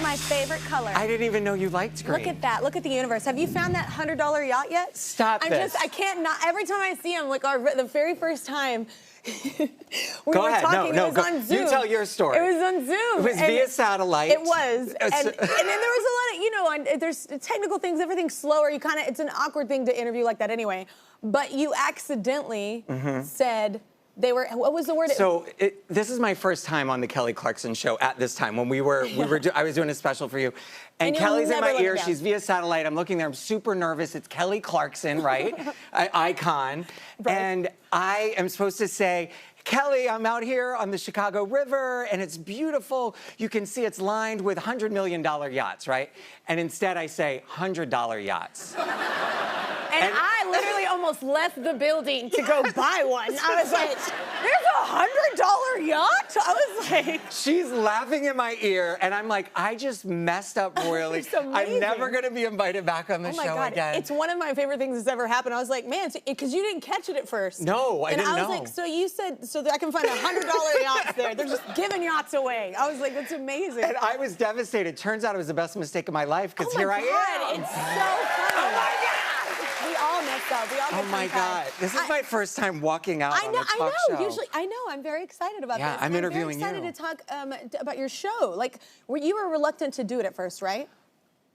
my favorite color. I didn't even know you liked green. Look at that. Look at the universe. Have you found that $100 yacht yet? Stop this. I can't not. Every time I see him, like the very first time we Go were ahead. talking, No, it was on Zoom. You tell your story. It was on Zoom. It was via satellite. It was. And then there was a lot of, you know, there's technical things, everything's slower. You kind of, it's an awkward thing to interview like that anyway. But you accidentally said, they were, what was the word? So this is my first time on the Kelly Clarkson Show at this time when I was doing a special for you. And Kelly's in my ear, she's via satellite. I'm looking there, I'm super nervous. It's Kelly Clarkson, right? Icon. Right. And I am supposed to say, Kelly, I'm out here on the Chicago River and it's beautiful. You can see it's lined with $100 million yachts, right? And instead I say $100 yachts. And I literally almost left the building to go buy one. I was like, there's a $100 yacht? I was like... She's laughing in my ear, and I'm like, I just messed up royally. I'm never going to be invited back on the show again. It's one of my favorite things that's ever happened. I was like, man, because you didn't catch it at first. No, I didn't know. And I was like, so you said, so that I can find $100 yachts there. They're just giving yachts away. I was like, that's amazing. And I was devastated. Turns out it was the best mistake of my life, because here I am. It's so funny. Oh my God! We all messed up. We all Oh my God. This is my first time walking out on the talk show. Usually, I know. I'm very excited about this. Yeah, I'm interviewing you. I'm very excited to talk about your show. Like, you were reluctant to do it at first, right?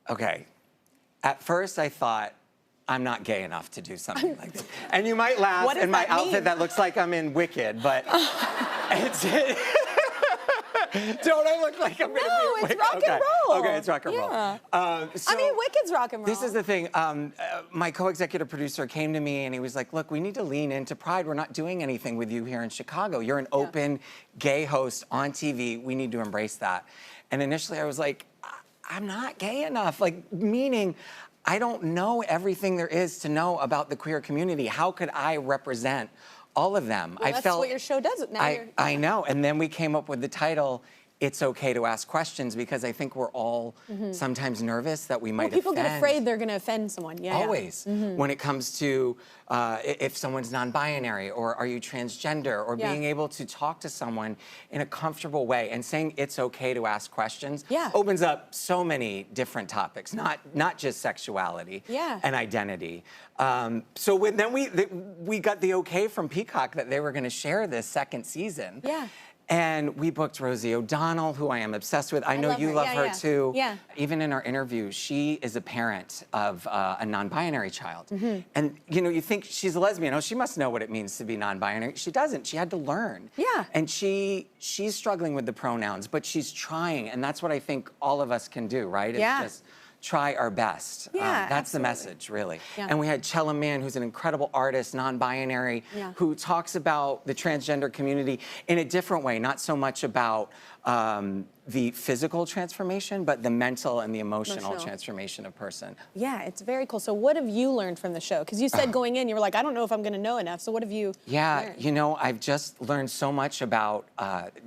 Okay. At first, I thought, I'm not gay enough to do something like this. And you might laugh in my outfit that looks like I'm in Wicked, but it's... Don't I look like I'm going to be No, it's rock and roll. Okay, it's rock and roll. I mean, Wicked's rock and roll. This is the thing. My co-executive producer came to me and he was like, look, we need to lean into Pride. We're not doing anything with you here in Chicago. You're an open gay host on TV. We need to embrace that. And initially I was like, I'm not gay enough. Like, meaning I don't know everything there is to know about the queer community. How could I represent all of them? Well, that's what your show does. Now I know. And then we came up with the title, It's Okay to Ask Questions, because I think we're all sometimes nervous that we might offend. People get afraid they're going to offend someone. Yeah. Always. When it comes to if someone's non-binary, or are you transgender, or being able to talk to someone in a comfortable way and saying it's okay to ask questions opens up so many different topics, not just sexuality and identity. So then we got the okay from Peacock that they were going to share this second season. Yeah. And we booked Rosie O'Donnell, who I am obsessed with. I know you love her too. Yeah. Even in our interview, she is a parent of a non-binary child. And you know, you think she's a lesbian. Oh, she must know what it means to be non-binary. She doesn't. She had to learn. Yeah. And she's struggling with the pronouns, but she's trying. And that's what I think all of us can do, right? It's just try our best. Yeah, that's the message, really. Yeah. And we had Chella Mann, who's an incredible artist, non-binary, who talks about the transgender community in a different way, not so much about the physical transformation, but the mental and the emotional transformation of person. Yeah, it's very cool. So what have you learned from the show? Because you said going in, you were like, I don't know if I'm going to know enough. So what have you learned? You know, I've just learned so much about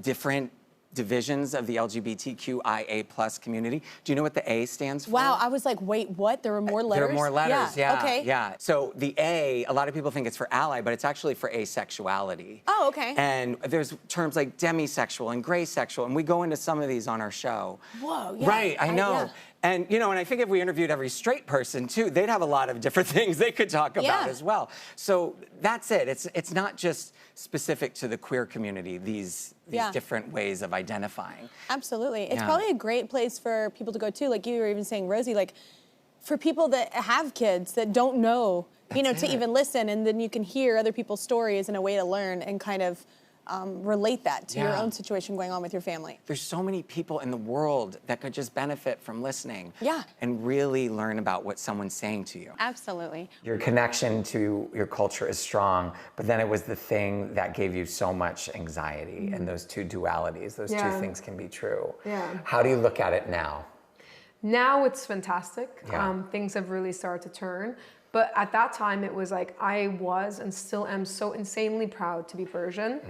different divisions of the LGBTQIA+ community. Do you know what the A stands for? Wow, I was like, wait, what? There are more letters? There are more letters, yeah. So the A, a lot of people think it's for ally, but it's actually for asexuality. Oh, okay. And there's terms like demisexual and gray sexual, and we go into some of these on our show. Whoa, yeah. Right, I know. And, you know, and I think if we interviewed every straight person, too, they'd have a lot of different things they could talk about as well. So that's it. It's not just specific to the queer community, these different ways of identifying. Absolutely. It's probably a great place for people to go, too. Like you were even saying, Rosie, like, for people that have kids that don't know, you know, to even listen, and then you can hear other people's stories in a way to learn and kind of relate that to your own situation going on with your family. There's so many people in the world that could just benefit from listening and really learn about what someone's saying to you. Absolutely. Your connection to your culture is strong, but then it was the thing that gave you so much anxiety, and those two dualities, those two things can be true. Yeah. How do you look at it now? Now it's fantastic. Things have really started to turn. But at that time, it was like I was and still am so insanely proud to be Persian.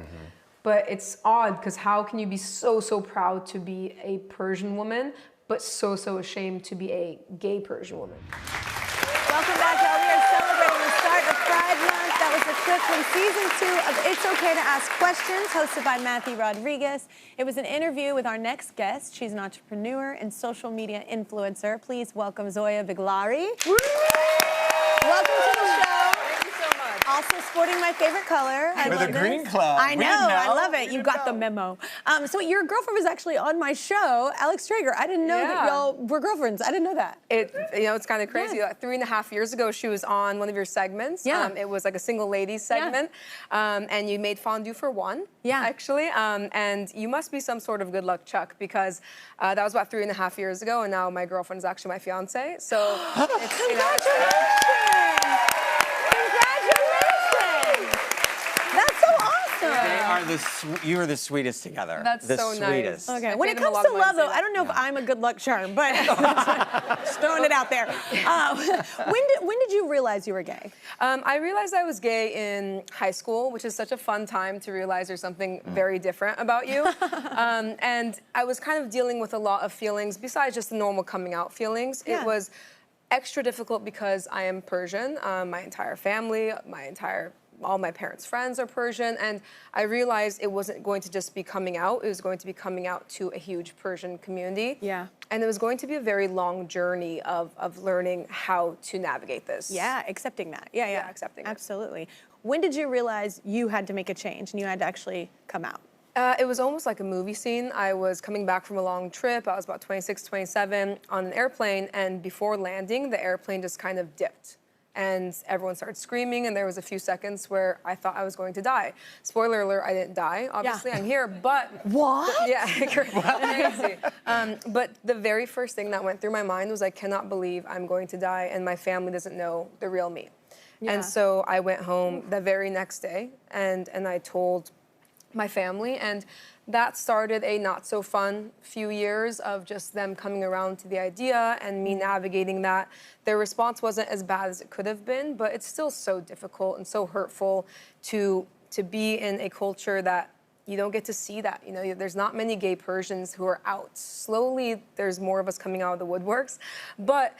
But it's odd, because how can you be so proud to be a Persian woman, but so ashamed to be a gay Persian woman? Welcome back, y'all. We are celebrating the start of Pride Month. That was a clip from season 2 of It's Okay to Ask Questions, hosted by Matthew Rodrigues. It was an interview with our next guest. She's an entrepreneur and social media influencer. Please welcome Zoya Biglary. Welcome to the show. Thank you so much. Also sporting my favorite color. I With love a green this. club. I know, I love it. You got the know. memo. So your girlfriend was actually on my show, Alex Traeger. I didn't know that y'all were girlfriends. I didn't know that. It's kind of crazy. Yeah. Like 3.5 years ago, she was on one of your segments. Yeah. It was like a single ladies segment. And you made fondue for one. Yeah. Actually. And you must be some sort of good luck Chuck, because that was about 3.5 years ago, and now my girlfriend is actually my fiance. So it's, Congratulations! That's so awesome. They are you are the sweetest together. That's the so sweetest. nice. Okay, I when it paid him a comes lot to of money love, to say though, that. I don't know if I'm a good luck charm, but just throwing it out there. When did you realize you were gay? I realized I was gay in high school, which is such a fun time to realize there's something very different about you. And I was kind of dealing with a lot of feelings besides just the normal coming out feelings. Yeah. It was extra difficult because I am Persian. My entire family, all my parents' friends are Persian, and I realized it wasn't going to just be coming out, it was going to be coming out to a huge Persian community. Yeah. And it was going to be a very long journey of learning how to navigate this. Yeah, accepting that. Yeah, accepting it. Absolutely. When did you realize you had to make a change and you had to actually come out? It was almost like a movie scene. I was coming back from a long trip. I was about 26, 27 on an airplane, and before landing, the airplane just kind of dipped. And everyone started screaming, and there was a few seconds where I thought I was going to die. Spoiler alert, I didn't die. Obviously, I'm here, but... What? Yeah, crazy. But the very first thing that went through my mind was, I cannot believe I'm going to die, and my family doesn't know the real me. Yeah. And so I went home the very next day, and I told my family, and that started a not so fun few years of just them coming around to the idea and me navigating that. Their response wasn't as bad as it could have been, but it's still so difficult and so hurtful to be in a culture that you don't get to see that. You know, there's not many gay Persians who are out. Slowly, there's more of us coming out of the woodworks, but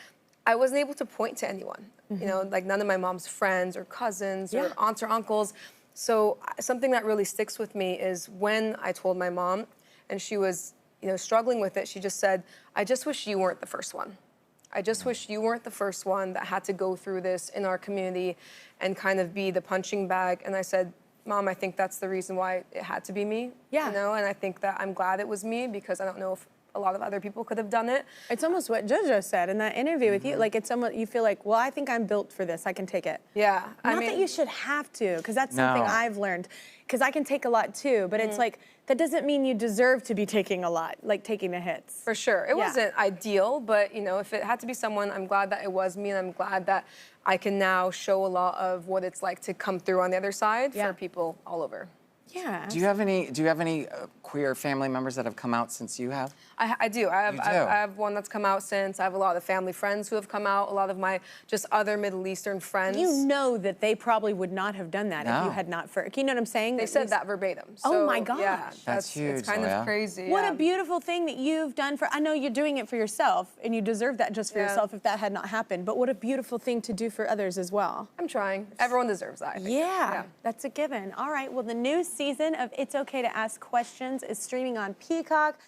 I wasn't able to point to anyone. You know, like none of my mom's friends or cousins or aunts or uncles. So something that really sticks with me is when I told my mom, and she was, struggling with it, she just said, I just wish you weren't the first one. I just wish you weren't the first one that had to go through this in our community and kind of be the punching bag. And I said, Mom, I think that's the reason why it had to be me. Yeah. And I think that I'm glad it was me, because I don't know if a lot of other people could have done it. It's almost what Jojo said in that interview with you. Like, it's almost, you feel like, well, I think I'm built for this. I can take it. Yeah. Not that you should have to, because that's something I've learned. Because I can take a lot too, but it's like, that doesn't mean you deserve to be taking a lot, like taking the hits. For sure. It wasn't ideal, but if it had to be someone, I'm glad that it was me, and I'm glad that I can now show a lot of what it's like to come through on the other side for people all over. Yeah. Do you have any queer family members that have come out since you have? I do. I have one that's come out since. I have a lot of family friends who have come out. A lot of my just other Middle Eastern friends. You know that they probably would not have done that if you had not. You know what I'm saying? They said that verbatim. So, oh my gosh. Yeah, that's huge. It's kind of crazy. What a beautiful thing that you've done for. I know you're doing it for yourself, and you deserve that just for yourself if that had not happened. But what a beautiful thing to do for others as well. I'm trying. Everyone deserves that. I think. Yeah, that's a given. All right. Well, the new season of It's Okay to Ask Questions is streaming on Peacock.